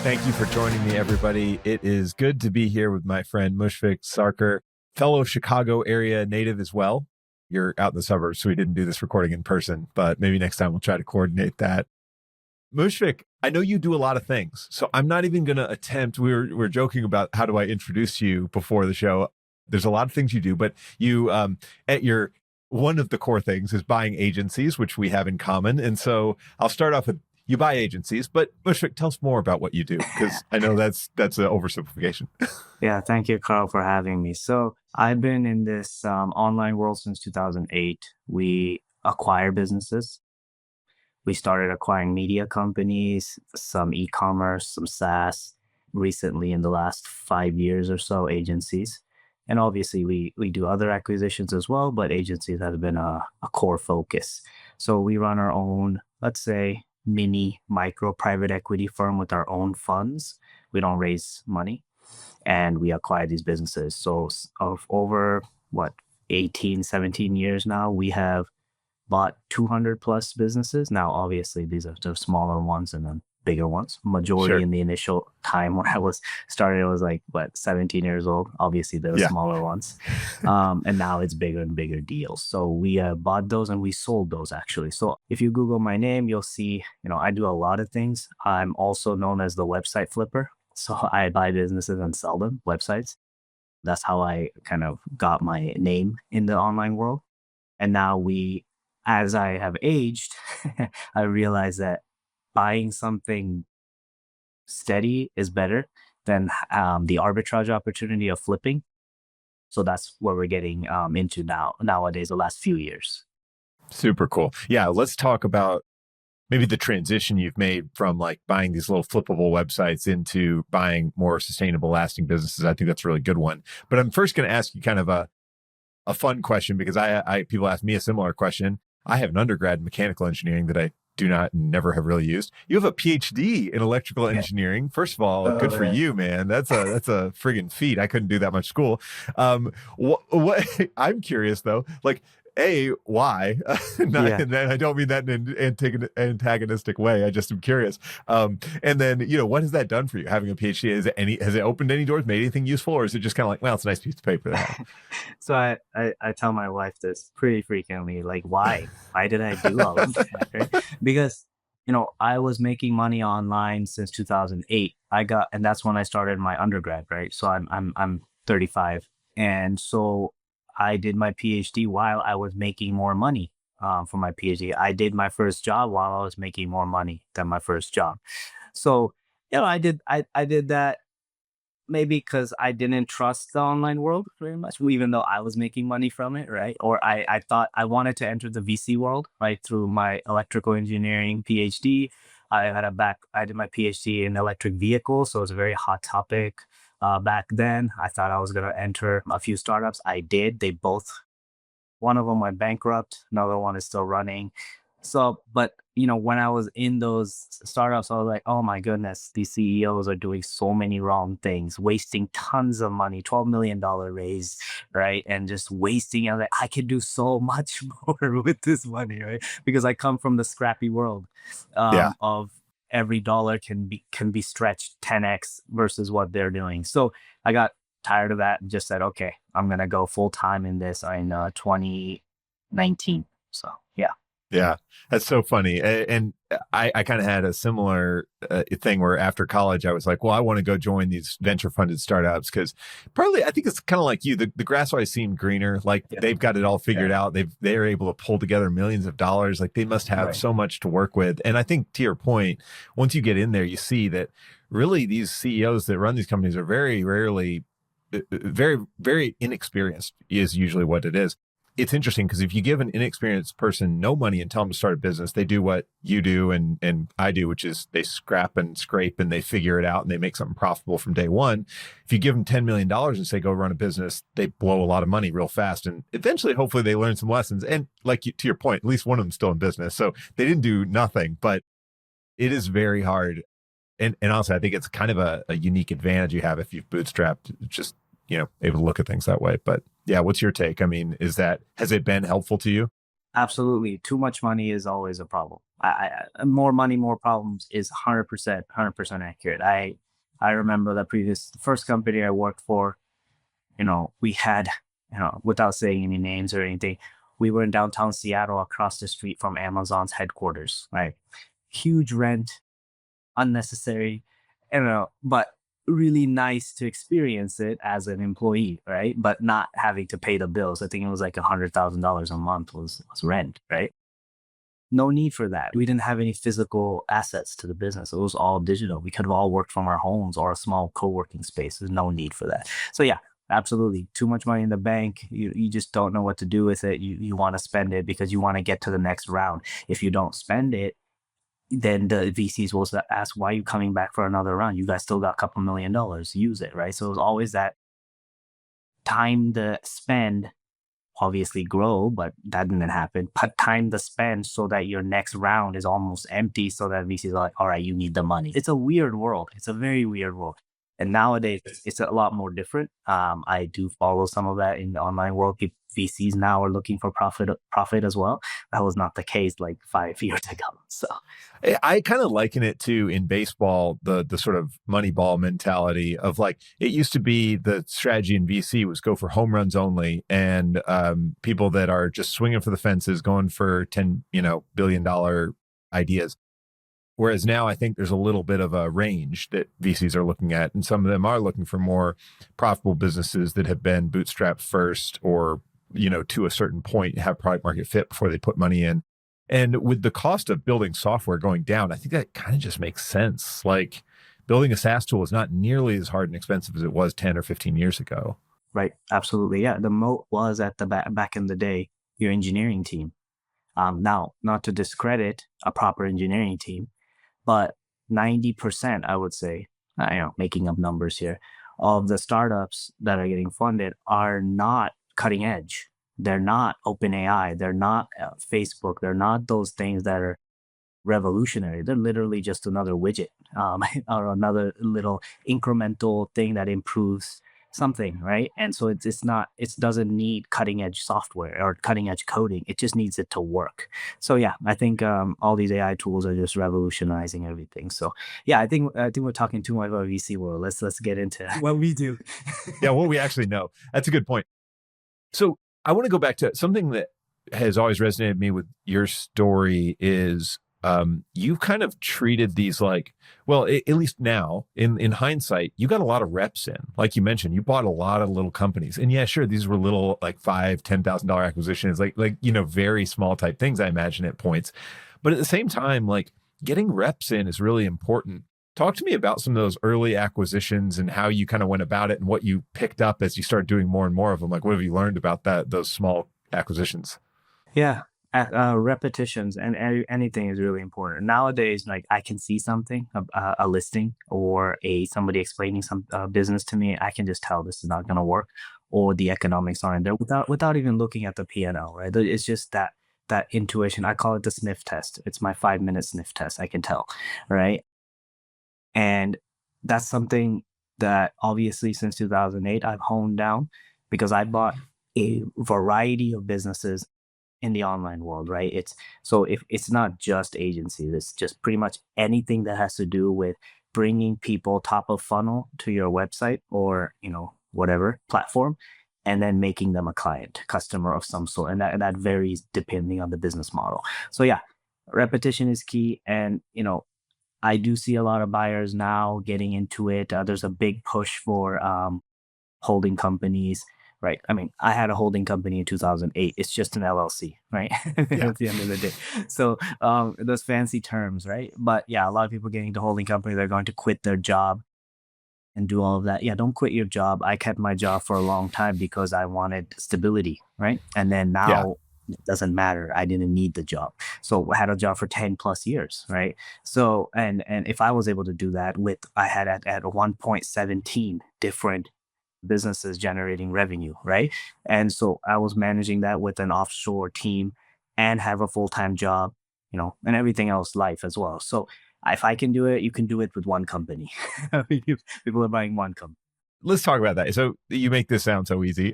Thank you for joining me, everybody. It is good to be here with my friend Mushfiq Sarker, fellow Chicago area native as well. You're out in the suburbs, so we didn't do this recording in person, but maybe next time we'll try to coordinate that. Mushfiq, I know you do a lot of things, so I'm not even going to attempt. We're joking about how do I introduce you before the show. There's a lot of things you do, but you one of the core things is buying agencies, which we have in common. And so I'll start off with you buy agencies, but Mushfiq, tell us more about what you do, because I know that's an oversimplification. Yeah, thank you, Carl, for having me. So I've been in this online world since 2008. We acquire businesses. We started acquiring media companies, some e-commerce, some SaaS, recently in the last 5 years or so, agencies. And obviously we do other acquisitions as well, but agencies have been a core focus. So we run our own, let's say, mini micro private equity firm with our own funds. We don't raise money and we acquire these businesses. So of over 18, 17 years now, we have bought 200 plus businesses. Now, obviously, these are the smaller ones and then bigger ones. Majority Sure. in the initial time when I was 17 years old. Obviously, there were smaller ones. And now it's bigger and bigger deals. So we bought those and we sold those actually. So if you Google my name, you'll see, I do a lot of things. I'm also known as the website flipper. So I buy businesses and sell them, websites. That's how I kind of got my name in the online world. And now as I have aged, I realize that buying something steady is better than the arbitrage opportunity of flipping. So that's where we're getting into nowadays, the last few years. Super cool. Yeah, let's talk about maybe the transition you've made from like buying these little flippable websites into buying more sustainable, lasting businesses. I think that's a really good one. But I'm first going to ask you kind of a fun question, because people ask me a similar question. I have an undergrad in mechanical engineering that I do not and never have really used. You have a PhD in electrical engineering. First of all, good for you, man. That's a friggin' feat. I couldn't do that much school. What I'm curious though, like, why? And I don't mean that in an antagonistic way. I just am curious. And then, what has that done for you, having a PhD? Has it opened any doors, made anything useful, or is it just kind of like, well, it's a nice piece of paper to have? So I tell my wife this pretty frequently, like, why did I do all of that? Right? Because, I was making money online since 2008. And that's when I started my undergrad, right? So I'm 35. And so I did my PhD while I was making more money for my PhD. I did my first job while I was making more money than my first job. So, I did that maybe because I didn't trust the online world very much, even though I was making money from it, right? Or I thought I wanted to enter the VC world, right? Through my electrical engineering PhD. I did my PhD in electric vehicles, so it was a very hot topic. Back then, I thought I was going to enter a few startups. I did. One of them went bankrupt. Another one is still running. So, but, when I was in those startups, I was like, oh my goodness, these CEOs are doing so many wrong things, wasting tons of money, $12 million raise, right? And just wasting, I was like, I could do so much more with this money, right? Because I come from the scrappy world of every dollar can be stretched 10x versus what they're doing. So I got tired of that and just said, okay, I'm going to go full time in this in 2019. So, yeah. Yeah, that's so funny. And I kind of had a similar thing where after college, I was like, well, I want to go join these venture funded startups, because partly I think it's kind of like you, the grass always seemed greener. Like they've got it all figured out. They're able to pull together millions of dollars. Like they must have so much to work with. And I think, to your point, once you get in there, you see that really these CEOs that run these companies are very rarely, very, very inexperienced is usually what it is. It's interesting because if you give an inexperienced person no money and tell them to start a business, they do what you do and I do, which is they scrap and scrape and they figure it out and they make something profitable from day one. If you give them $10 million and say, go run a business, they blow a lot of money real fast. And eventually, hopefully they learn some lessons. And to your point, at least one of them's still in business. So they didn't do nothing, but it is very hard. And honestly, I think it's kind of a unique advantage you have if you've bootstrapped, just, able to look at things that way. But yeah, what's your take? I mean, has it been helpful to you? Absolutely. Too much money is always a problem. More money, more problems is 100% accurate. I remember the first company I worked for, we had, without saying any names or anything, we were in downtown Seattle across the street from Amazon's headquarters, right? Huge rent, unnecessary, but really nice to experience it as an employee, right? But not having to pay the bills. I think it was like $100,000 a month was rent, right? No need for that. We didn't have any physical assets to the business. It was all digital. We could have all worked from our homes or a small co-working space. There's no need for that. So yeah, absolutely. Too much money in the bank. You just don't know what to do with it. You want to spend it because you want to get to the next round. If you don't spend it, then the VCs will ask, why are you coming back for another round? You guys still got a couple $1 million. Use it, right? So it was always that time to spend, obviously grow, but that didn't happen. But time to spend so that your next round is almost empty so that VCs are like, all right, you need the money. It's a weird world. It's a very weird world. And nowadays it's a lot more different. I do follow some of that in the online world. VCs now are looking for profit as well. That was not the case like 5 years ago. So I kind of liken it to in baseball, the sort of money ball mentality of like, it used to be the strategy in VC was go for home runs only, and people that are just swinging for the fences, going for $10 billion ideas. Whereas now I think there's a little bit of a range that VCs are looking at, and some of them are looking for more profitable businesses that have been bootstrapped first, or to a certain point have product market fit before they put money in. And with the cost of building software going down, I think that kind of just makes sense. Like, building a SaaS tool is not nearly as hard and expensive as it was 10 or 15 years ago. right, absolutely, yeah. The moat was at the back in the day, your engineering team. Now, not to discredit a proper engineering team, but 90%, I would say, making up numbers here, of the startups that are getting funded are not cutting edge. They're not OpenAI. They're not Facebook. They're not those things that are revolutionary. They're literally just another widget, or another little incremental thing that improves something, right? And so it's not, it doesn't need cutting edge software or cutting edge coding. It just needs it to work. So yeah, I think all these AI tools are just revolutionizing everything. So yeah, I think we're talking too much about VC world. Let's get into what we do. Yeah, what we actually know. That's a good point. So I want to go back to something that has always resonated with me with your story is you've kind of treated these like, well, at least now in hindsight, you got a lot of reps in. Like you mentioned, you bought a lot of little companies, and yeah, sure, these were little like $5,000-$10,000 acquisitions, like very small type things, I imagine at points. But at the same time, like, getting reps in is really important. Talk to me about some of those early acquisitions and how you kind of went about it and what you picked up as you started doing more and more of them. Like, what have you learned about those small acquisitions? Yeah, repetitions and anything is really important nowadays. Like, I can see something, a listing or a somebody explaining some business to me. I can just tell this is not going to work, or the economics aren't there without even looking at the P&L. Right? It's just that intuition. I call it the sniff test. It's my 5 minute sniff test. I can tell, right? And that's something that obviously since 2008 I've honed down, because I bought a variety of businesses in the online world, right? If it's not just agencies, it's just pretty much anything that has to do with bringing people top of funnel to your website or, whatever platform, and then making them a customer of some sort. And that varies depending on the business model. So yeah, repetition is key. And, I do see a lot of buyers now getting into it. There's a big push for holding companies, right? I mean, I had a holding company in 2008. It's just an LLC, right? Yeah. At the end of the day. So those fancy terms, right? But yeah, a lot of people getting into holding company, they're going to quit their job and do all of that. Yeah, don't quit your job. I kept my job for a long time because I wanted stability, right? And then Yeah. now it doesn't matter. I didn't need the job. So I had a job for 10 plus years, right? So and if I was able to do that with, I had at 1.17 different businesses generating revenue, right? And so I was managing that with an offshore team and have a full-time job, and everything else life as well. So if I can do it, you can do it with one company. People are buying one company. Let's talk about that. So you make this sound so easy.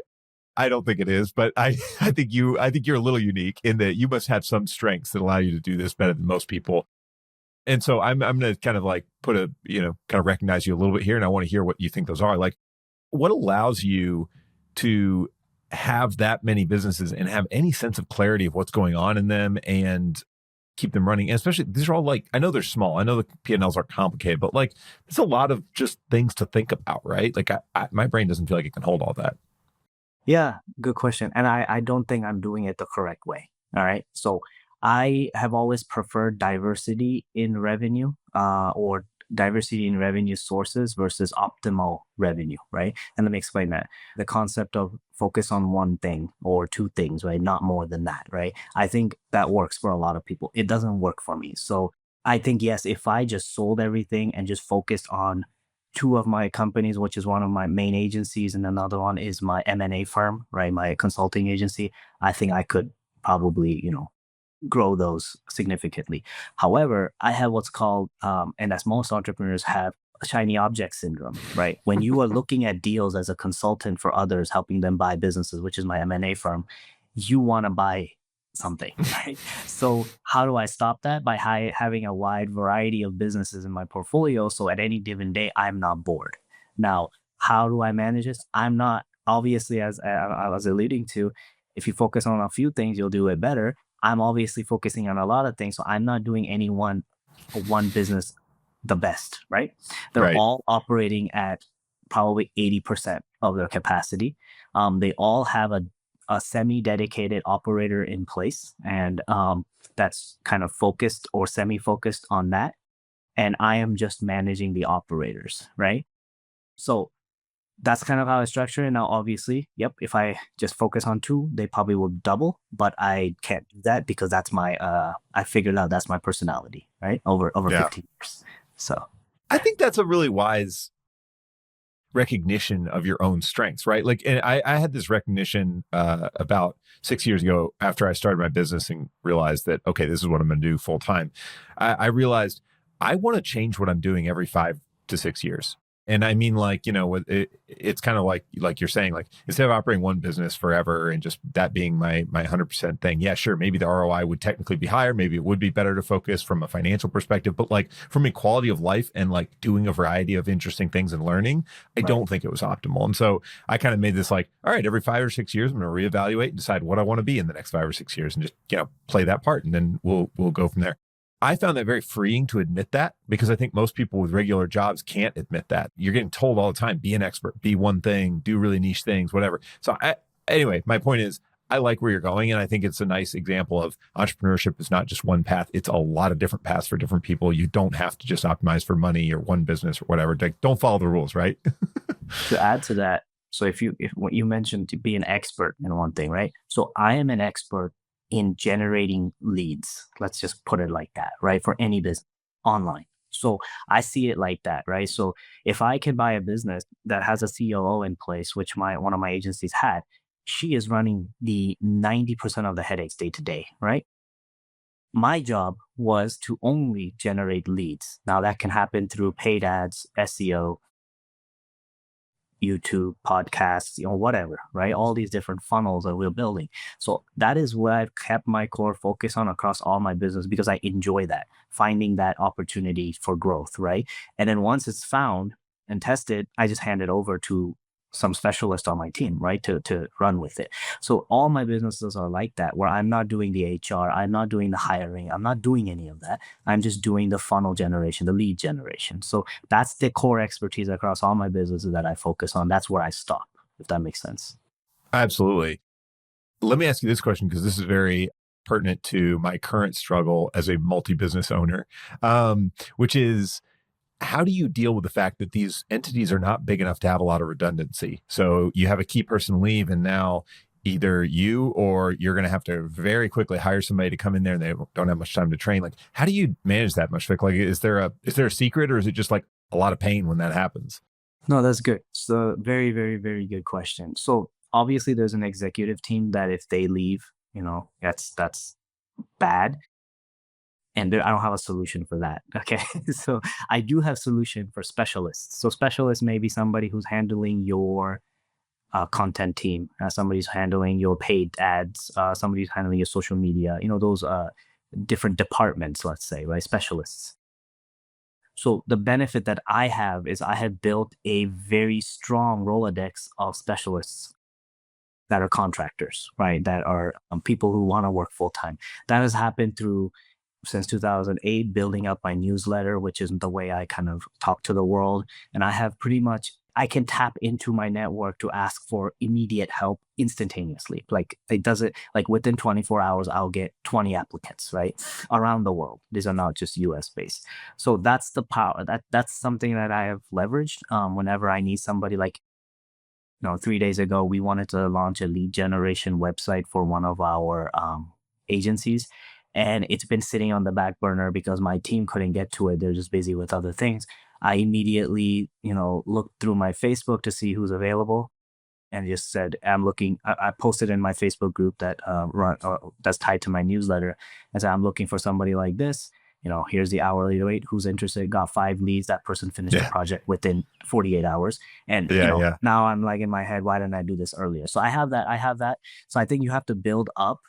I don't think it is, but I think you're a little unique in that you must have some strengths that allow you to do this better than most people. And so I'm going to kind of like put a, kind of recognize you a little bit here. And I want to hear what you think those are. Like, what allows you to have that many businesses and have any sense of clarity of what's going on in them and keep them running? And especially, these are all like, I know they're small. I know the P&Ls are complicated, but like, there's a lot of just things to think about, right? Like, my brain doesn't feel like it can hold all that. Yeah, good question. And I don't think I'm doing it the correct way. All right. So I have always preferred diversity in revenue, or diversity in revenue sources versus optimal revenue, right? And let me explain that. The concept of focus on one thing or two things, right? Not more than that, right? I think that works for a lot of people. It doesn't work for me. So I think, yes, if I just sold everything and just focused on two of my companies, which is one of my main agencies, and another one is my M&A firm, right? My consulting agency. I think I could probably, grow those significantly. However, I have what's called, and as most entrepreneurs have, shiny object syndrome, right? When you are looking at deals as a consultant for others, helping them buy businesses, which is my M&A firm, you want to buy something, right? So how do I stop that? By having a wide variety of businesses in my portfolio. So at any given day, I'm not bored. Now, how do I manage this? I'm not, obviously, as I was alluding to, if you focus on a few things, you'll do it better. I'm obviously focusing on a lot of things. So I'm not doing any one business the best, right? They're Right. all operating at probably 80% of their capacity. They all have a semi-dedicated operator in place, and that's kind of focused or semi-focused on that. And I am just managing the operators, right? So that's kind of how I structure it. Now, obviously, yep, if I just focus on two, they probably will double, but I can't do that because that's my I figured out that's my personality, right? Over Yeah. 15 years. So I think that's a really wise recognition of your own strengths, right? Like, and I had this recognition about 6 years ago after I started my business and realized that, okay, this is what I'm going to do full time. I realized I want to change what I'm doing every 5 to 6 years. And I mean, like, it's kind of like you're saying, like, instead of operating one business forever and just that being my 100% thing, yeah, sure, maybe the ROI would technically be higher. Maybe it would be better to focus from a financial perspective, but like from a quality of life and like doing a variety of interesting things and learning, I right. don't think it was optimal. And so I kind of made this like, all right, every 5 or 6 years, I'm going to reevaluate and decide what I want to be in the next 5 or 6 years and just, play that part. And then we'll go from there. I found that very freeing to admit that, because I think most people with regular jobs can't admit that. You're getting told all the time, be an expert, be one thing, do really niche things, whatever. So anyway, my point is, I like where you're going. And I think it's a nice example of entrepreneurship is not just one path. It's a lot of different paths for different people. You don't have to just optimize for money or one business or whatever. Like, don't follow the rules, right? To add to that, so if what you mentioned to be an expert in one thing, right? So I am an expert in generating leads. Let's just put it like that, right? For any business online. So I see it like that, right? So if I can buy a business that has a COO in place, which my one of my agencies had, she is running the 90% of the headaches day to day, right? My job was to only generate leads. Now that can happen through paid ads, SEO, YouTube, podcasts, whatever, right? All these different funnels that we're building. So that is what I've kept my core focus on across all my business, because I enjoy that, finding that opportunity for growth, right? And then once it's found and tested, I just hand it over to some specialist on my team, right? To run with it. So all my businesses are like that, where I'm not doing the HR, I'm not doing the hiring, I'm not doing any of that. I'm just doing the funnel generation, the lead generation. So that's the core expertise across all my businesses that I focus on. That's where I stop, if that makes sense. Absolutely. Let me ask you this question, because this is very pertinent to my current struggle as a multi-business owner, which is, how do you deal with the fact that these entities are not big enough to have a lot of redundancy? So you have a key person leave, and now either you or you're going to have to very quickly hire somebody to come in there, and they don't have much time to train. Like, how do you manage that, Mushfiq? Like, is there a secret, or is it just like a lot of pain when that happens? No, that's good. So very, very, very good question. So obviously there's an executive team that if they leave, that's bad. And I don't have a solution for that. Okay. So I do have solution for specialists. So specialists may be somebody who's handling your content team, somebody's handling your paid ads, somebody's handling your social media, those different departments, let's say, right? Specialists. So the benefit that I have is I have built a very strong Rolodex of specialists that are contractors, right? That are people who want to work full time. That has happened through since 2008, building up my newsletter, which is the way I kind of talk to the world. And I have pretty much, I can tap into my network to ask for immediate help instantaneously. Like it does it like within 24 hours, I'll get 20 applicants, right? Around the world. These are not just US based. So that's the power. That's something that I have leveraged whenever I need somebody. Like 3 days ago, we wanted to launch a lead generation website for one of our agencies. And it's been sitting on the back burner because my team couldn't get to it. They're just busy with other things. I immediately, looked through my Facebook to see who's available and just said, I'm looking. I posted in my Facebook group that that's tied to my newsletter and said, I'm looking for somebody like this. Here's the hourly rate. Who's interested? Got 5 leads. That person finished the Yeah. project within 48 hours. And Yeah. now I'm like in my head, why didn't I do this earlier? So I have that. So I think you have to build up.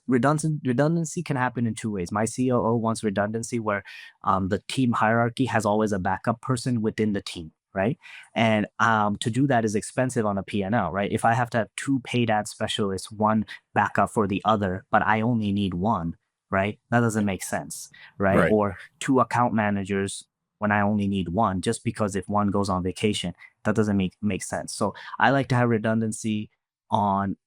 Redundancy can happen in two ways. My COO wants redundancy where the team hierarchy has always a backup person within the team, right? And to do that is expensive on a P&L, right? If I have to have 2 paid ad specialists, one backup for the other, but I only need one, right? That doesn't make sense, right? Right. Or 2 account managers when I only need one, just because if one goes on vacation, that doesn't make sense. So I like to have redundancy on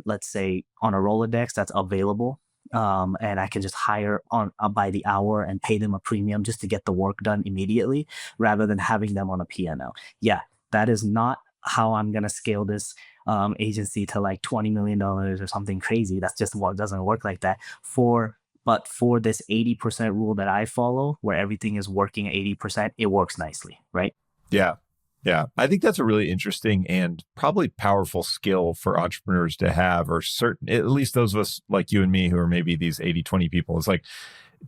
let's say on a Rolodex that's available. And I can just hire on by the hour and pay them a premium just to get the work done immediately rather than having them on a P&L. Yeah, that is not how I'm going to scale this agency to like $20 million or something crazy. That's just what doesn't work like that. But for this 80% rule that I follow, where everything is working at 80%, it works nicely, right? Yeah. Yeah. I think that's a really interesting and probably powerful skill for entrepreneurs to have, or certain, at least those of us like you and me who are maybe these 80-20 people. It's like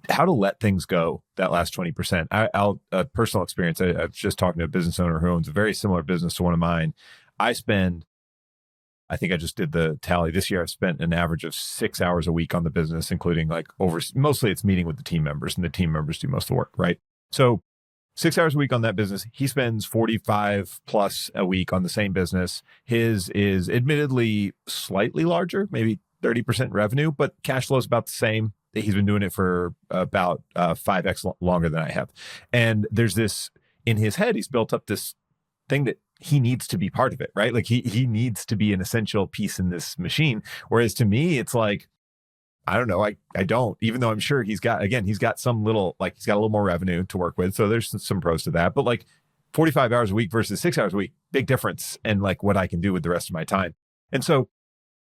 how to let things go that last 20%. I'll a personal experience. I was just talking to a business owner who owns a very similar business to one of mine. I think I just did the tally this year. I've spent an average of 6 hours a week on the business, including like mostly it's meeting with the team members, and the team members do most of the work, right? So 6 hours a week on that business. He spends 45 plus a week on the same business. His is admittedly slightly larger, maybe 30% revenue, but cash flow is about the same. He's been doing it for about 5x longer than I have. And there's this in his head, he's built up this thing that he needs to be part of it, right? Like he needs to be an essential piece in this machine. Whereas to me, it's like, I don't know. I don't, even though I'm sure he's got some little, like he's got a little more revenue to work with. So there's some pros to that, but like 45 hours a week versus 6 hours a week, big difference. And like what I can do with the rest of my time. And so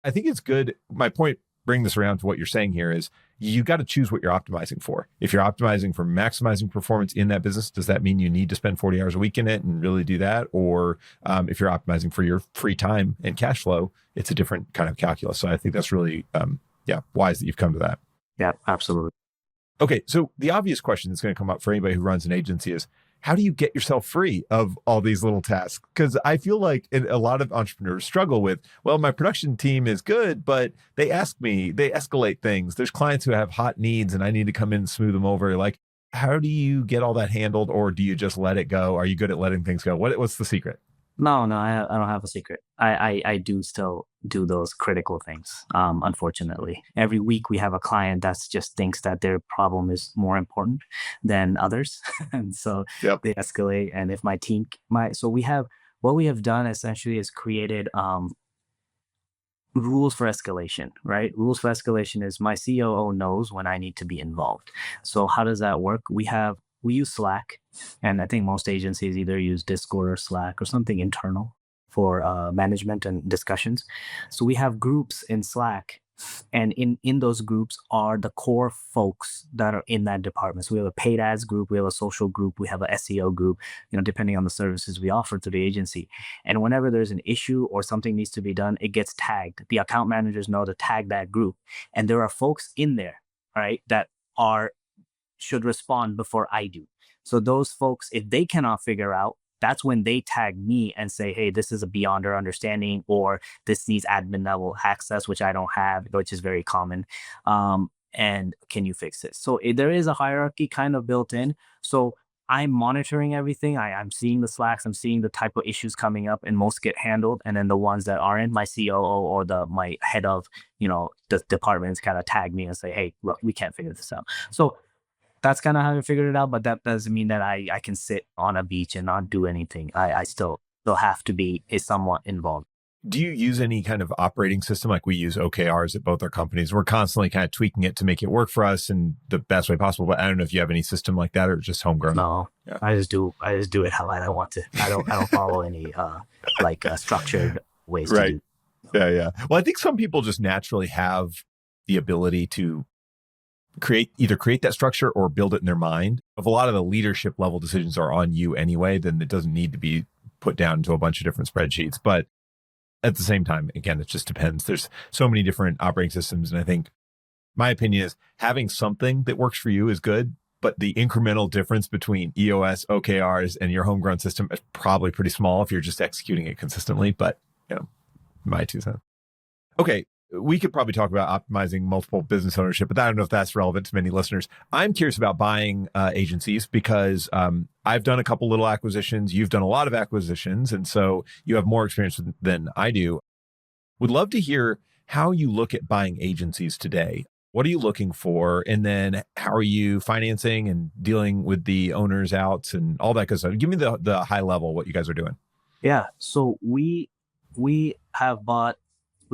I think it's good. My point, bring this around to what you're saying here is you got to choose what you're optimizing for. If you're optimizing for maximizing performance in that business, does that mean you need to spend 40 hours a week in it and really do that? Or if you're optimizing for your free time and cash flow, it's a different kind of calculus. So I think that's really, wise that you've come to that. Yeah, absolutely. Okay. So the obvious question that's going to come up for anybody who runs an agency is, how do you get yourself free of all these little tasks? Because I feel like a lot of entrepreneurs struggle with, well, my production team is good, but they escalate things. There's clients who have hot needs and I need to come in and smooth them over. Like, how do you get all that handled, or do you just let it go? Are you good at letting things go? What's the secret? No, I don't have a secret. I do still do those critical things. Unfortunately, every week we have a client that's just thinks that their problem is more important than others, and so Yep. they escalate. And if my team, so we have what we have done essentially is created rules for escalation, right? Rules for escalation is my COO knows when I need to be involved. So how does that work? We use Slack, and I think most agencies either use Discord or Slack or something internal for management and discussions. So we have groups in Slack, and in those groups are the core folks that are in that department. So we have a paid ads group, we have a social group, we have a SEO group, depending on the services we offer to the agency. And whenever there's an issue or something needs to be done, it gets tagged. The account managers know to tag that group, and there are folks in there, all right, that are should respond before I do. So those folks, if they cannot figure out that's when they tag me and say, hey, this is a beyond our understanding, or this needs admin level access, which I don't have, which is very common. And can you fix it? So there is a hierarchy kind of built in. So I'm monitoring everything. I'm seeing the slacks. I'm seeing the type of issues coming up, and most get handled. And then the ones that aren't, my COO or my head of the departments kind of tag me and say, hey, look, we can't figure this out. So that's kind of how I figured it out. But that doesn't mean that I can sit on a beach and not do anything. I still have to be somewhat involved. Do you use any kind of operating system? Like we use OKRs at both our companies. We're constantly kind of tweaking it to make it work for us in the best way possible. But I don't know if you have any system like that or just homegrown. No, yeah. I just do it how I want to. I don't follow any structured ways to do. Yeah. Well, I think some people just naturally have the ability to create that structure or build it in their mind. If a lot of the leadership level decisions are on you anyway, then it doesn't need to be put down into a bunch of different spreadsheets. But at the same time, again, it just depends. There's so many different operating systems. And I think my opinion is having something that works for you is good, but the incremental difference between EOS, OKRs, and your homegrown system is probably pretty small if you're just executing it consistently. But, my 2 cents. Okay. We could probably talk about optimizing multiple business ownership, but I don't know if that's relevant to many listeners. I'm curious about buying agencies because I've done a couple little acquisitions. You've done a lot of acquisitions, and so you have more experience than I do. Would love to hear how you look at buying agencies today. What are you looking for? And then how are you financing and dealing with the owners' outs and all that good stuff? Give me the high level, what you guys are doing. Yeah. So we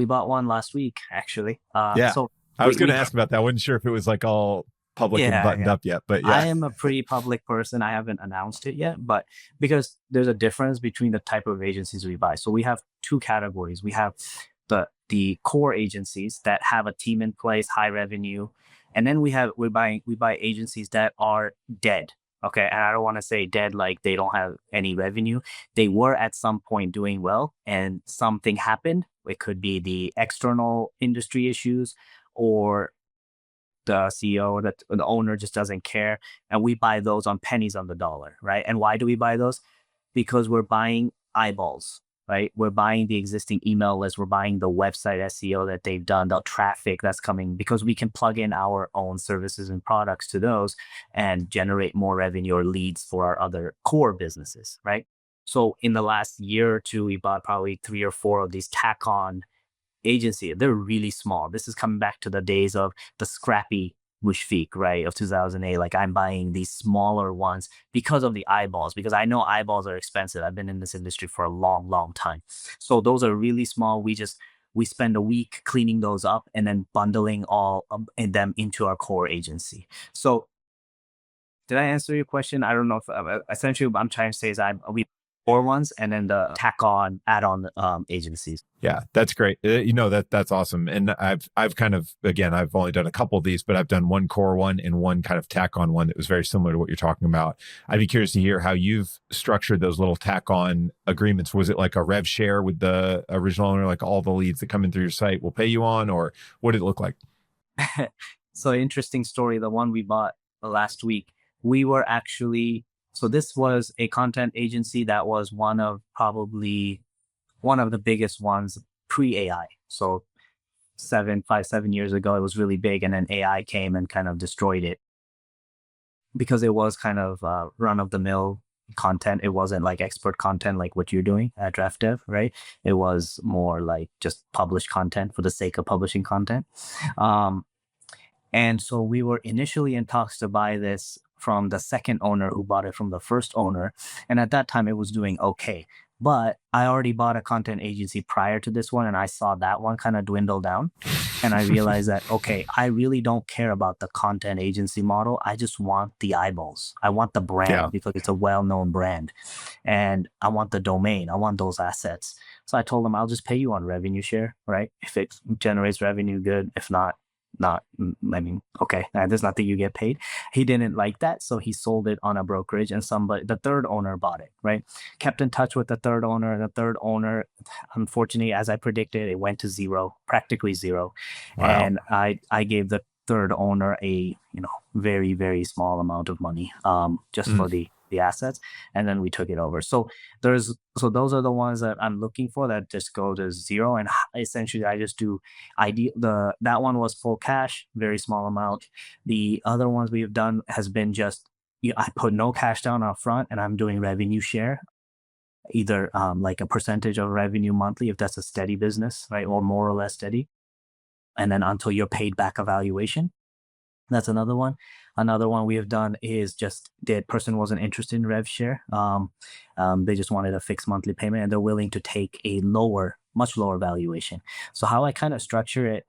bought one last week, actually. So I was going to ask about that. I wasn't sure if it was like all public and buttoned up yet, but I am a pretty public person. I haven't announced it yet, but because there's a difference between the type of agencies we buy. So we have 2 categories. We have the core agencies that have a team in place, high revenue, and then we buy agencies that are dead. Okay, and I don't want to say dead like they don't have any revenue. They were at some point doing well, and something happened. It could be the external industry issues, or the CEO or the owner just doesn't care. And we buy those on pennies on the dollar, right? And why do we buy those? Because we're buying eyeballs, right? We're buying the existing email list. We're buying the website SEO that they've done, the traffic that's coming, because we can plug in our own services and products to those and generate more revenue or leads for our other core businesses, right? So in the last year or 2, we bought probably 3 or 4 of these tack-on agency. They're really small. This is coming back to the days of the scrappy Mushfiq, right, of 2008. Like, I'm buying these smaller ones because of the eyeballs, because I know eyeballs are expensive. I've been in this industry for a long, long time. So those are really small. We spend a week cleaning those up and then bundling all of them into our core agency. So did I answer your question? I don't know if essentially what I'm trying to say is we core ones and then the tack-on add-on agencies. Yeah, that's great. That's awesome. And I've kind of, again, I've only done a couple of these, but I've done one core one and one kind of tack-on one that was very similar to what you're talking about. I'd be curious to hear how you've structured those little tack-on agreements. Was it like a rev share with the original owner, like all the leads that come in through your site will pay you on, or what did it look like? So interesting story. The one we bought last week, we were actually, so this was a content agency that was probably one of the biggest ones pre-AI. So 7 years ago, it was really big. And then AI came and kind of destroyed it because it was kind of run-of-the-mill content. It wasn't like expert content like what you're doing at Draft Dev, right? It was more like just published content for the sake of publishing content. And so we were initially in talks to buy this from the second owner who bought it from the first owner. And at that time, it was doing okay. But I already bought a content agency prior to this one, and I saw that one kind of dwindle down. And I realized that, okay, I really don't care about the content agency model. I just want the eyeballs. I want the brand because it's a well-known brand. And I want the domain. I want those assets. So I told him, I'll just pay you on revenue share, right? If it generates revenue, good. If not, okay, there's nothing you get paid. He didn't like that, so he sold it on a brokerage, and the third owner bought it, right? Kept in touch with the third owner. The third owner, unfortunately, as I predicted, it went to zero, practically zero. Wow. And I gave the third owner a very, very small amount of money, just for the the assets, and then we took it over. So those are the ones that I'm looking for that just go to zero. And essentially I just do that one was full cash, very small amount. The other ones we've done has been just, I put no cash down up front and I'm doing revenue share, either like a percentage of revenue monthly if that's a steady business, right, or more or less steady, and then until you're paid back a valuation. That's another one. Another one we have done is just the person wasn't interested in rev share. They just wanted a fixed monthly payment and they're willing to take a much lower valuation. So how I kind of structure it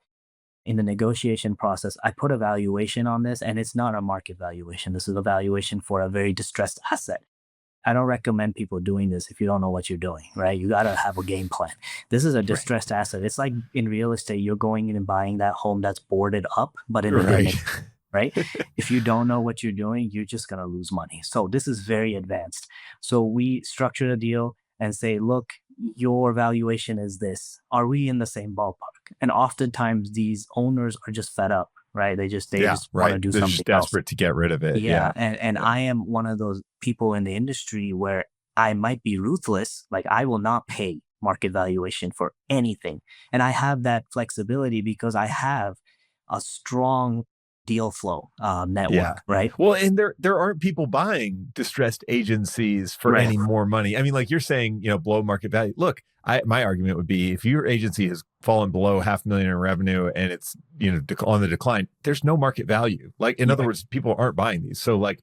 in the negotiation process, I put a valuation on this, and it's not a market valuation. This is a valuation for a very distressed asset. I don't recommend people doing this if you don't know what you're doing, right? You got to have a game plan. This is a distressed asset. It's like in real estate, you're going in and buying that home that's boarded up, but in the name, right? If you don't know what you're doing, you're just going to lose money. So this is very advanced. So we structure a deal and say, look, your valuation is this. Are we in the same ballpark? And oftentimes these owners are just fed up, right? They just want to do They're something just desperate to get rid of it. Yeah. And I am one of those people in the industry where I might be ruthless. Like, I will not pay market valuation for anything. And I have that flexibility because I have a strong deal flow network, right? Well, and there aren't people buying distressed agencies for any more money. I mean, like you're saying, below market value. Look, my argument would be, if your agency has fallen below $500,000 in revenue and it's on the decline, there's no market value. Like, in other words, people aren't buying these. So, like,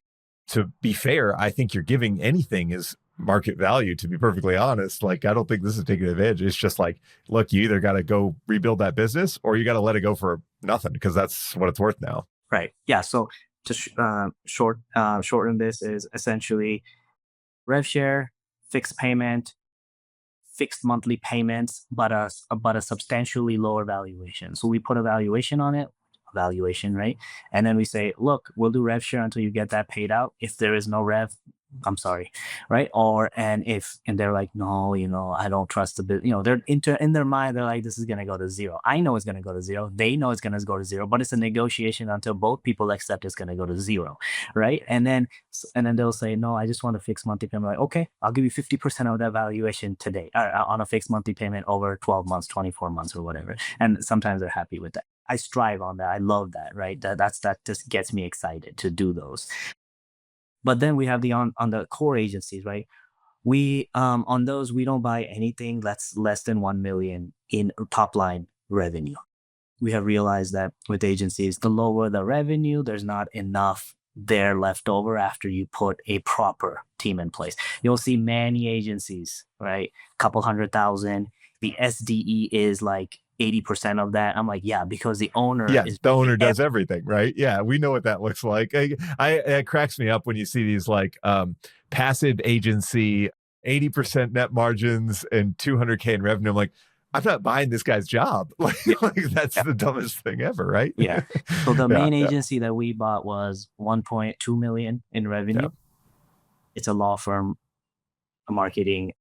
to be fair, I think you're giving anything is market value, to be perfectly honest. Like, I don't think this is taking advantage. It's just like, look, you either got to go rebuild that business or you got to let it go for nothing, because that's what it's worth now. Right. Yeah. So to shorten this is essentially rev share, fixed payment, fixed monthly payments, but a substantially lower valuation. So we put a valuation on it, right? And then we say, look, we'll do rev share until you get that paid out. If there is no rev, I'm sorry, right? And they're like, no, I don't trust the business. They're in their mind, they're like, this is gonna go to zero. I know it's gonna go to zero. They know it's gonna go to zero, but it's a negotiation until both people accept it's gonna go to zero, right? And then they'll say, no, I just want a fixed monthly payment. Like, okay, I'll give you 50% of that valuation today on a fixed monthly payment over 12 months, 24 months, or whatever. And sometimes they're happy with that. I strive on that. I love that, right? That just gets me excited to do those. But then we have on the core agencies, right? We on those, we don't buy anything that's less than 1 million in top line revenue. We have realized that with agencies, the lower the revenue, there's not enough there left over after you put a proper team in place. You'll see many agencies, right? Couple 100,000. The SDE is like 80% of that. I'm like, yeah, because the owner does everything, right? Yeah, we know what that looks like. It cracks me up when you see these like passive agency, 80% net margins and 200K in revenue. I'm like, I'm not buying this guy's job. Like that's the dumbest thing ever, right? Yeah. So the main agency that we bought was 1.2 million in revenue. Yeah. It's a law firm, a marketing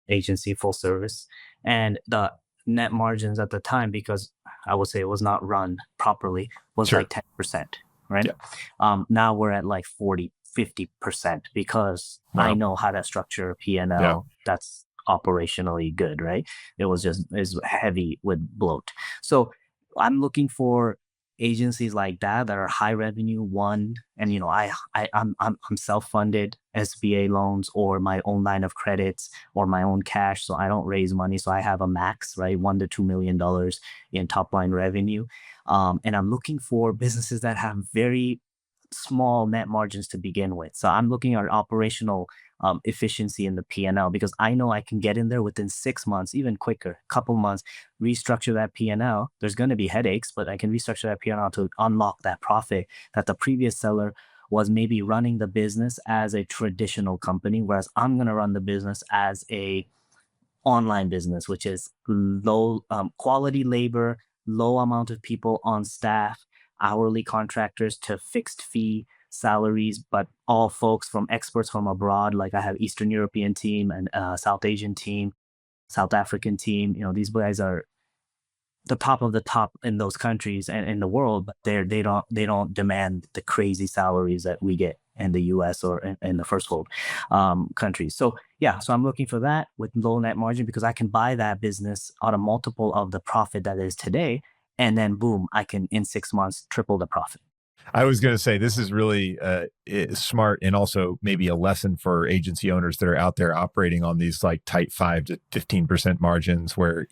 agency, full service, and the net margins at the time, because I would say it was not run properly, was like 10%, right? Yeah. Now we're at like 40-50% because I know how to structure a P&L that's operationally good, right? It was is heavy with bloat. So I'm looking for agencies like that are high revenue, and I'm self-funded, SBA loans or my own line of credits or my own cash, so I don't raise money. So I have a max, right, $1 to $2 million in top line revenue, and I'm looking for businesses that have very small net margins to begin with. So I'm looking at operational efficiency in the P&L, because I know I can get in there within 6 months, even quicker, couple months, restructure that P&L. There's going to be headaches, but I can restructure that P&L to unlock that profit that the previous seller was maybe running the business as a traditional company, whereas I'm going to run the business as a online business, which is low quality labor, low amount of people on staff, hourly contractors to fixed fee salaries, but all folks from experts from abroad. Like I have Eastern European team and South Asian team, South African team. These guys are the top of the top in those countries and in the world, but they don't demand the crazy salaries that we get in the US or in the first world countries. So yeah, so I'm looking for that with low net margin because I can buy that business on a multiple of the profit that is today. And then boom, I can in 6 months triple the profit. I was going to say this is really smart and also maybe a lesson for agency owners that are out there operating on these like tight 5 to 15% margins where,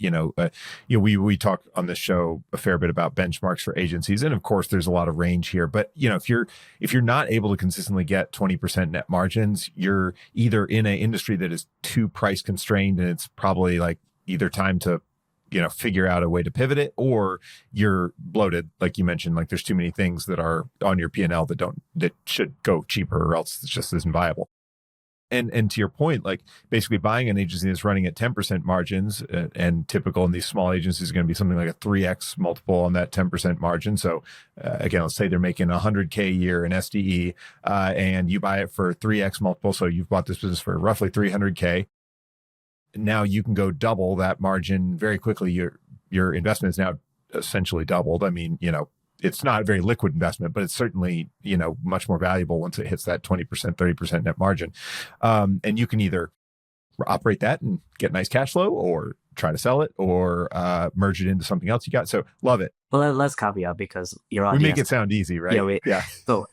we talk on this show a fair bit about benchmarks for agencies. And of course, there's a lot of range here. But, if you're not able to consistently get 20% net margins, you're either in an industry that is too price constrained and it's probably like either time to figure out a way to pivot it, or you're bloated, like you mentioned, like there's too many things that are on your P&L that should go cheaper or else it just isn't viable. And to your point, like basically buying an agency that's running at 10% margins and typical in these small agencies is going to be something like a 3x multiple on that 10% margin. So again, let's say they're making $100K a year in SDE and you buy it for 3x multiple. So you've bought this business for roughly 300K. Now you can go double that margin very quickly. Your investment is now essentially doubled. I mean, it's not a very liquid investment, but it's certainly, much more valuable once it hits that 20%, 30% net margin. And you can either operate that and get nice cash flow or try to sell it or merge it into something else you got. So love it. Well, let's caveat because your audience. We make it sound easy, right? Yeah. So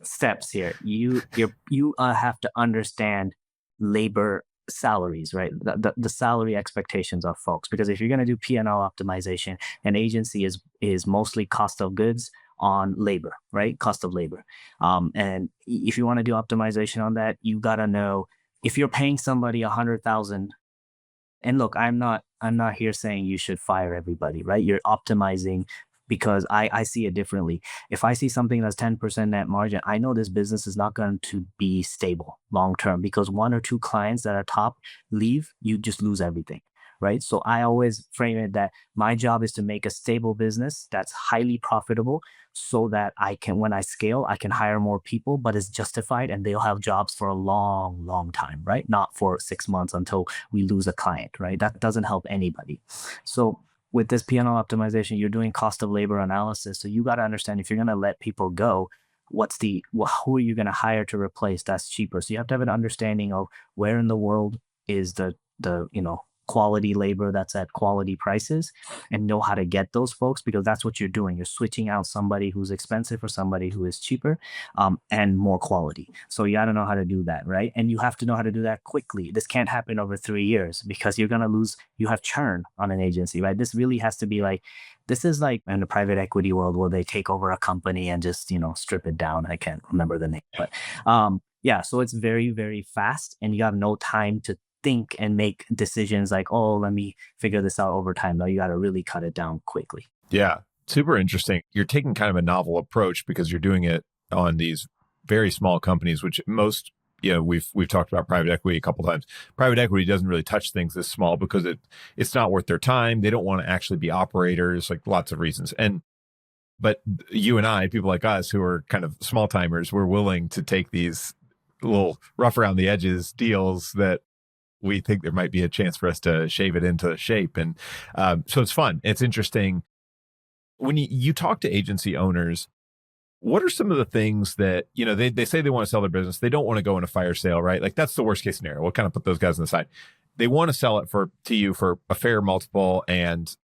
steps here. You have to understand labor salaries, right? The salary expectations of folks, because if you're going to do P&L optimization, an agency is mostly cost of goods on labor, right? Cost of labor. And if you want to do optimization on that, you got to know if you're paying somebody 100,000. And look, I'm not here saying you should fire everybody, right? You're optimizing because I see it differently. If I see something that's 10% net margin, I know this business is not going to be stable long term because one or two clients that are top leave, you just lose everything, right? So I always frame it that my job is to make a stable business that's highly profitable so that I can, when I scale, I can hire more people, but it's justified and they'll have jobs for a long, long time, right? Not for 6 months until we lose a client, right? That doesn't help anybody. So with this P&L optimization, you're doing cost of labor analysis. So you got to understand if you're going to let people go, who are you going to hire to replace that's cheaper? So you have to have an understanding of where in the world is the quality labor that's at quality prices and know how to get those folks because that's what you're doing. You're switching out somebody who's expensive for somebody who is cheaper and more quality. So you got to know how to do that, right? And you have to know how to do that quickly. This can't happen over 3 years because you're going to lose, you have churn on an agency, right? This really has to be like, this is like in the private equity world where they take over a company and just, strip it down. I can't remember the name, but yeah, so it's very, very fast and you have no time to think and make decisions like, oh, let me figure this out over time. No, you got to really cut it down quickly. Yeah, super interesting. You're taking kind of a novel approach because you're doing it on these very small companies, which most, we've talked about private equity a couple of times. Private equity doesn't really touch things this small because it's not worth their time. They don't want to actually be operators, like lots of reasons. But you and I, people like us who are kind of small timers, we're willing to take these little rough around the edges deals that we think there might be a chance for us to shave it into shape. And so it's fun. It's interesting. When you talk to agency owners, what are some of the things that, they say they want to sell their business. They don't want to go in a fire sale, right? Like that's the worst case scenario. We'll kind of put those guys on the side. They want to sell it to you for a fair multiple and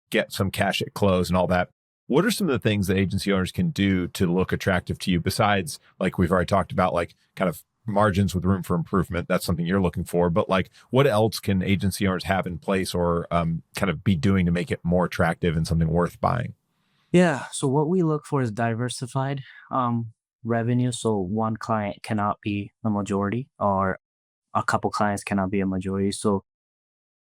get some cash at close and all that. What are some of the things that agency owners can do to look attractive to you besides, like we've already talked about, like kind of margins with room for improvement? That's something you're looking for. But like, what else can agency owners have in place or kind of be doing to make it more attractive and something worth buying? Yeah. So what we look for is diversified revenue. So one client cannot be a majority or a couple clients cannot be a majority. So,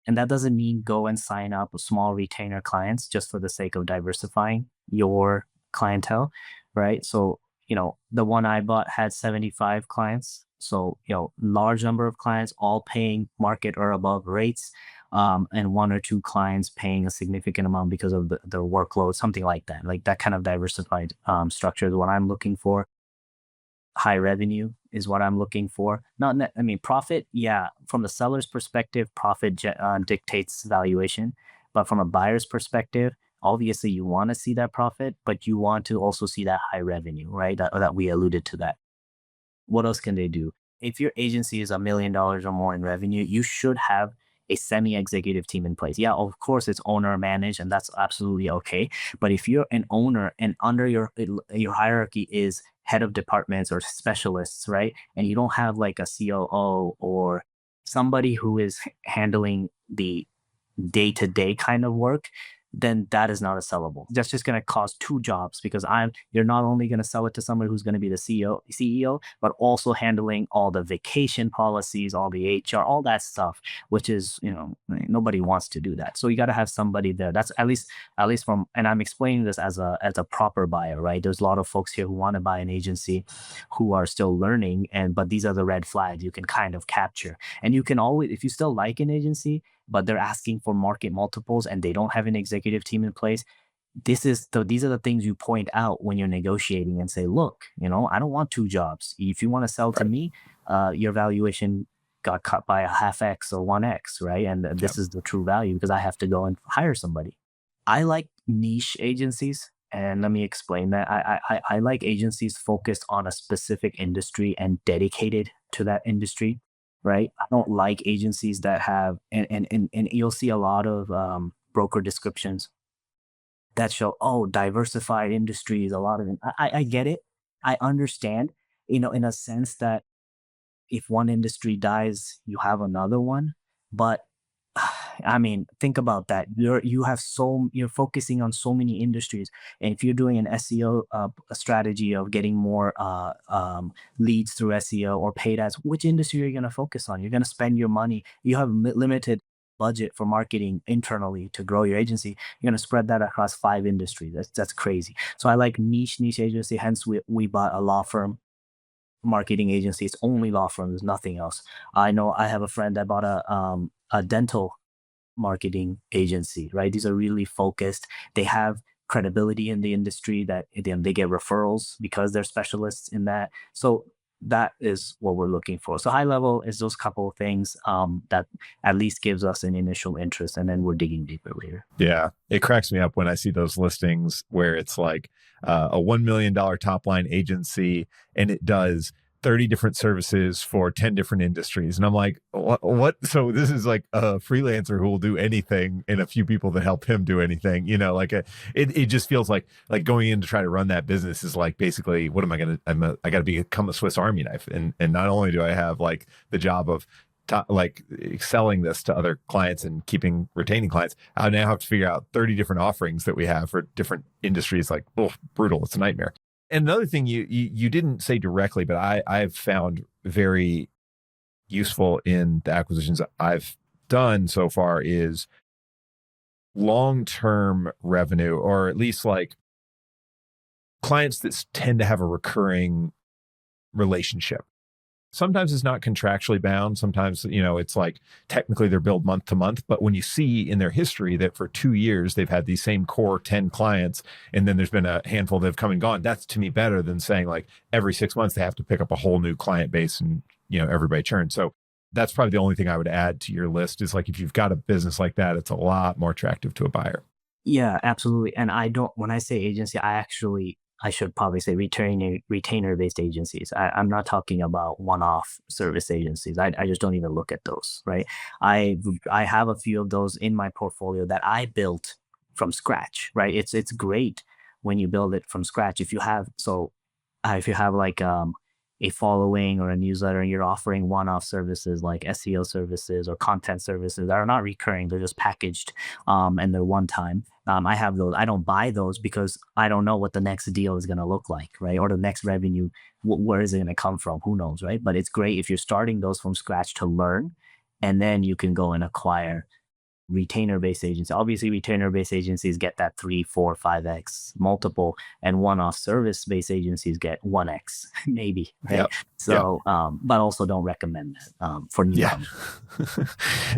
and that doesn't mean go and sign up small retainer clients just for the sake of diversifying your clientele, right? So, the one I bought had 75 clients. So, large number of clients all paying market or above rates, and one or two clients paying a significant amount because of their workload, something like that. Like that kind of diversified structure is what I'm looking for. High revenue is what I'm looking for. Profit, yeah, from the seller's perspective, profit dictates valuation. But from a buyer's perspective, obviously you want to see that profit, but you want to also see that high revenue, right? That we alluded to that. What else can they do? If your agency is $1 million or more in revenue, you should have a semi-executive team in place. Yeah, of course, it's owner managed, and that's absolutely okay. But if you're an owner and under your hierarchy is head of departments or specialists, right? And you don't have like a COO or somebody who is handling the day to day kind of work, then that is not a sellable. That's just going to cause two jobs because you're not only going to sell it to somebody who's going to be the CEO, but also handling all the vacation policies, all the HR, all that stuff, which is, nobody wants to do that. So you got to have somebody there. That's at least from, and I'm explaining this as a proper buyer, right? There's a lot of folks here who want to buy an agency who are still learning, but these are the red flags you can kind of capture. And you can always, if you still like an agency, but they're asking for market multiples and they don't have an executive team in place, these are the things you point out when you're negotiating and say, look, I don't want two jobs. If you want to sell to Right. me, your valuation got cut by a half X or 1X, right? And Yep. this is the true value because I have to go and hire somebody. I like niche agencies. And let me explain that. I like agencies focused on a specific industry and dedicated to that industry, right? I don't like agencies that have, and you'll see a lot of broker descriptions that show, oh, diversified industries, a lot of it. I get it. I understand, in a sense that if one industry dies, you have another one. But I mean, think about that. You're focusing on so many industries, and if you're doing an SEO a strategy of getting more leads through SEO or paid ads, which industry are you going to focus on? You're going to spend your money. You have limited budget for marketing internally to grow your agency. You're going to spread that across 5 industries. That's crazy. So I like niche agency. Hence, we bought a law firm marketing agency. It's only law firms, nothing else. I know I have a friend that bought a dental marketing agency, right? These are really focused. They have credibility in the industry that they get referrals because they're specialists in that. So that is what we're looking for. So high level is those couple of things that at least gives us an initial interest, and then we're digging deeper later. Yeah. It cracks me up when I see those listings where it's like a $1 million top line agency and it does 30 different services for 10 different industries. And I'm like, what? So this is like a freelancer who will do anything and a few people that help him do anything, it just feels like going in to try to run that business is like, basically, what am I going to, I got to become a Swiss Army knife. And not only do I have like the job of like selling this to other clients and retaining clients, I now have to figure out 30 different offerings that we have for different industries. Like, oh, brutal. It's a nightmare. And another thing you didn't say directly, but I've found very useful in the acquisitions I've done so far is long-term revenue, or at least like clients that tend to have a recurring relationship. Sometimes it's not contractually bound. Sometimes, it's like technically they're billed month to month. But when you see in their history that for 2 years they've had these same core 10 clients, and then there's been a handful that have come and gone, that's to me better than saying like every 6 months they have to pick up a whole new client base and, everybody churns. So that's probably the only thing I would add to your list is like, if you've got a business like that, it's a lot more attractive to a buyer. Yeah, absolutely. And when I say agency, I should probably say retainer based agencies. I'm not talking about one-off service agencies. I just don't even look at those, right? I have a few of those in my portfolio that I built from scratch, right? It's great when you build it from scratch. If you have like a following or a newsletter and you're offering one-off services like SEO services or content services that are not recurring, they're just packaged and they're one time. I have those. I don't buy those because I don't know what the next deal is going to look like, right? Or the next revenue, where is it going to come from? Who knows, right? But it's great if you're starting those from scratch to learn, and then you can go and acquire retainer-based agencies. Obviously, retainer-based agencies get that 3, 4, 5x multiple, and one-off service-based agencies get 1x, maybe, right? Yep. So, but also don't recommend that for newcomers.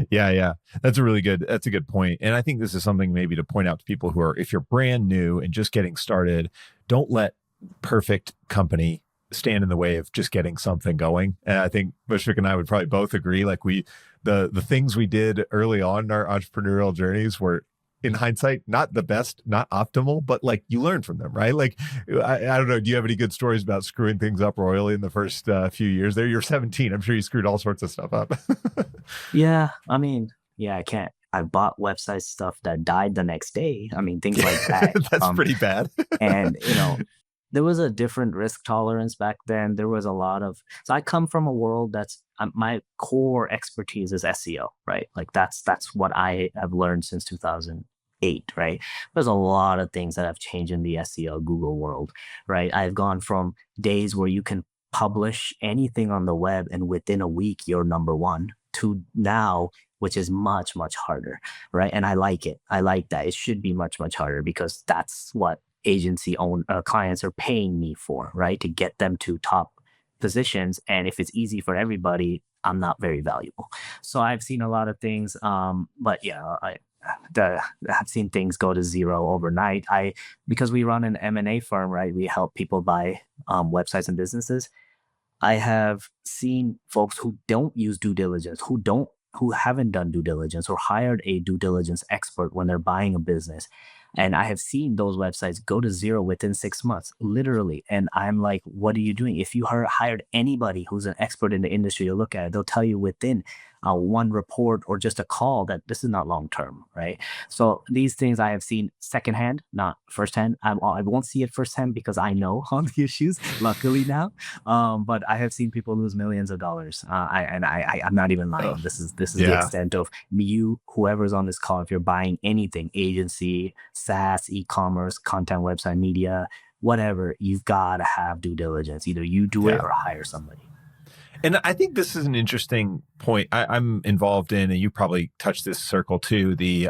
Yeah. That's a good point. And I think this is something maybe to point out to people who are, if you're brand new and just getting started, don't let perfect company stand in the way of just getting something going. And I think Mushfiq and I would probably both agree, like the things we did early on in our entrepreneurial journeys were in hindsight, not the best, not optimal, but like you learn from them, right? Like, I don't know. Do you have any good stories about screwing things up royally in the first few years there? You're 17. I'm sure you screwed all sorts of stuff up. Yeah, I mean, yeah, I can't. I bought website stuff that died the next day. I mean, things like that. That's pretty bad. And there was a different risk tolerance back then. There was a lot of, so I come from a world that's my core expertise is SEO, right? Like that's what I have learned since 2008, right? There's a lot of things that have changed in the SEO Google world, right? I've gone from days where you can publish anything on the web and within a week you're number one to now, which is much, much harder, right? And I like it. I like that. It should be much, much harder because that's what agency own clients are paying me for, right? To get them to top positions. And if it's easy for everybody, I'm not very valuable. So I've seen a lot of things. But yeah, I've seen things go to zero overnight. Because we run an M&A firm, right? We help people buy websites and businesses. I have seen folks who don't use due diligence, who haven't done due diligence or hired a due diligence expert when they're buying a business. And I have seen those websites go to zero within 6 months, literally. And I'm like, what are you doing? If you hired anybody who's an expert in the industry to look at it, they'll tell you within one report or just a call that this is not long term, right? So these things I have seen secondhand, not firsthand. I won't see it firsthand because I know all the issues, luckily now. But I have seen people lose millions of dollars. I'm not even lying. Oh, This is the yeah. extent of you, whoever's on this call. If you're buying anything, agency, SaaS, e-commerce, content, website, media, whatever, you've got to have due diligence. Either you do it Yeah. or hire somebody. And I think this is an interesting point. I'm involved in, and you probably touched this circle too, the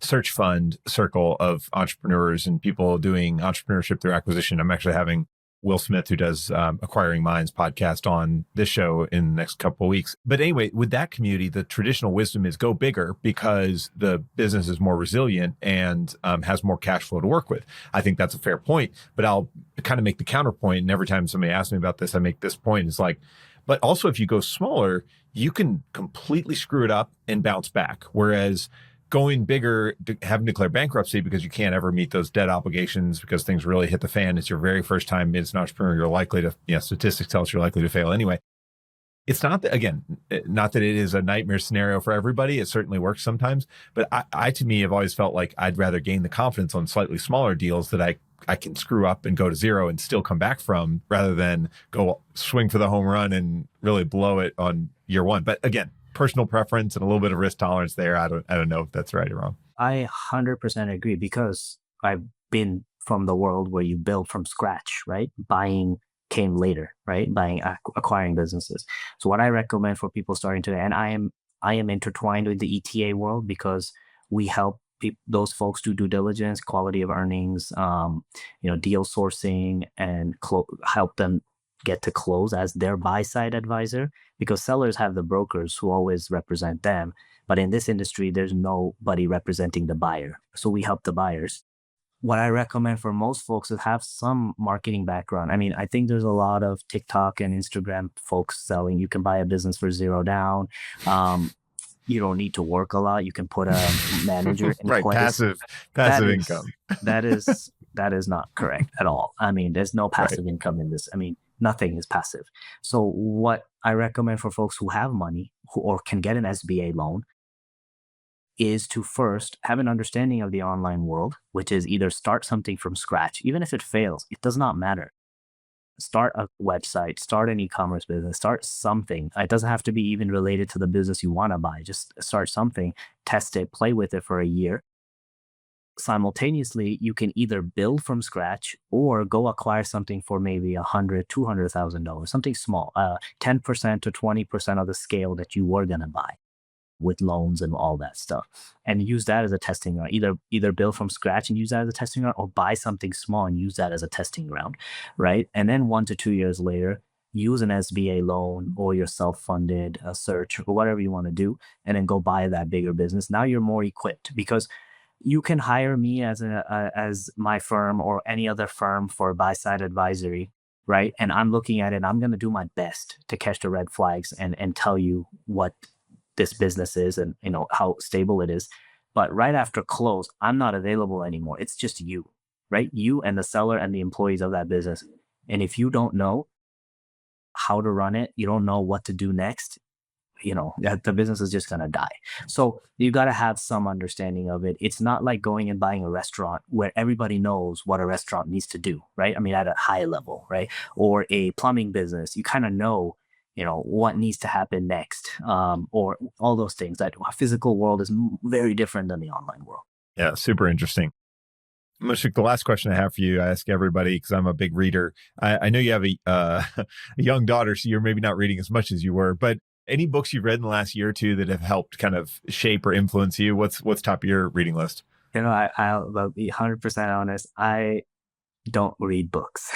search fund circle of entrepreneurs and people doing entrepreneurship through acquisition. I'm actually having Will Smith, who does Acquiring Minds podcast on this show in the next couple of weeks. But anyway, with that community, the traditional wisdom is go bigger because the business is more resilient and has more cash flow to work with. I think that's a fair point, but I'll kind of make the counterpoint. And every time somebody asks me about this, I make this point. It's like, but also if you go smaller, you can completely screw it up and bounce back. Whereas going bigger, having to declare bankruptcy because you can't ever meet those debt obligations because things really hit the fan. It's your very first time as an entrepreneur. You're likely to, statistics tell us you're likely to fail anyway. It's not that, again, not that it is a nightmare scenario for everybody. It certainly works sometimes. But I to me, have always felt like I'd rather gain the confidence on slightly smaller deals that I can screw up and go to zero and still come back from rather than go swing for the home run and really blow it on year one. But again, personal preference and a little bit of risk tolerance there. I don't know if that's right or wrong. I 100% agree because I've been from the world where you build from scratch, right? Buying came later, right? Acquiring businesses. So what I recommend for people starting today, and I am intertwined with the ETA world because we help those folks do due diligence, quality of earnings, deal sourcing, and help them get to close as their buy side advisor because sellers have the brokers who always represent them. But in this industry, there's nobody representing the buyer. So we help the buyers. What I recommend for most folks is have some marketing background. I mean, I think there's a lot of TikTok and Instagram folks selling. You can buy a business for $0 down. You don't need to work a lot. You can put a manager in right, place. passive income. that is not correct at all. I mean, there's no passive income in this. I mean, nothing is passive. So what I recommend for folks who have money or can get an SBA loan is to first have an understanding of the online world, which is either start something from scratch. Even if it fails, it does not matter. Start a website, start an e-commerce business, start something. It doesn't have to be even related to the business you want to buy. Just start something, test it, play with it for a year. Simultaneously, you can either build from scratch or go acquire something for maybe $100,000, $200,000, something small, 10% to 20% of the scale that you were going to buy with loans and all that stuff, and use that as a testing ground. Either build from scratch and use that as a testing ground, or buy something small and use that as a testing ground, right? And then 1 to 2 years later, use an SBA loan or your self-funded search or whatever you want to do, and then go buy that bigger business. Now you're more equipped because you can hire me as my firm or any other firm for buy-side advisory, right? And I'm looking at it, I'm going to do my best to catch the red flags and tell you what this business is and how stable it is. But right after close, I'm not available anymore. It's just you, right? You and the seller and the employees of that business. And if you don't know how to run it, you don't know what to do next, the business is just going to die. So you got to have some understanding of it. It's not like going and buying a restaurant where everybody knows what a restaurant needs to do, right? I mean, at a high level, right? Or a plumbing business, you kind of know, what needs to happen next, or all those things. That physical world is very different than the online world. Yeah, super interesting. Mushfiq, the last question I have for you, I ask everybody because I'm a big reader. I know you have a young daughter, so you're maybe not reading as much as you were, but any books you've read in the last year or two that have helped kind of shape or influence you? What's top of your reading list? I'll be 100% honest. I don't read books.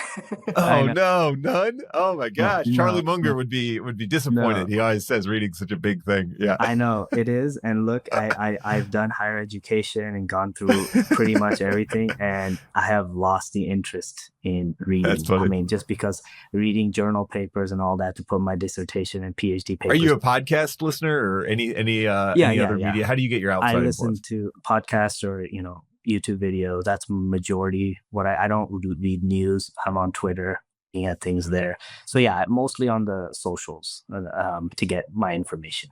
Oh no, none. Oh my gosh, Charlie Munger no, would be disappointed. no. He always says reading's such a big thing. Yeah, I know it is. And look, I've done higher education and gone through pretty much everything, and I have lost the interest in reading. That's funny. I mean, just because reading journal papers and all that to put my dissertation and PhD papers. Are you a podcast listener or any other media? How do you get your outside influence? I listen to podcasts or YouTube videos. That's majority what I don't read news. I'm on Twitter looking at things there. So yeah, mostly on the socials to get my information.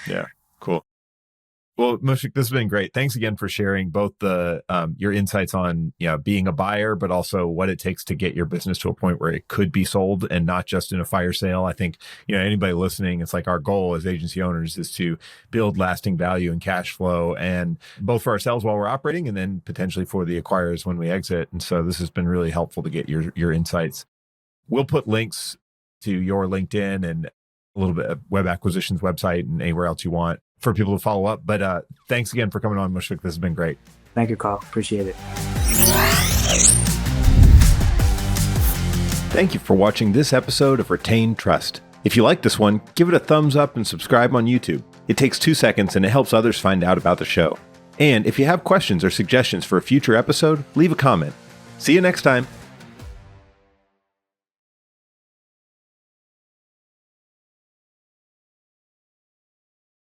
Yeah, cool. Well, Mushfiq, this has been great. Thanks again for sharing both the your insights on being a buyer, but also what it takes to get your business to a point where it could be sold and not just in a fire sale. I think anybody listening, it's like our goal as agency owners is to build lasting value and cash flow, and both for ourselves while we're operating, and then potentially for the acquirers when we exit. And so this has been really helpful to get your insights. We'll put links to your LinkedIn and a little bit of web acquisitions website and anywhere else you want for people to follow up. But thanks again for coming on, Mushfiq. This has been great. Thank you, Carl. Appreciate it. Thank you for watching this episode of Retain Trust. If you like this one, give it a thumbs up and subscribe on YouTube. It takes 2 seconds and it helps others find out about the show. And if you have questions or suggestions for a future episode, leave a comment. See you next time.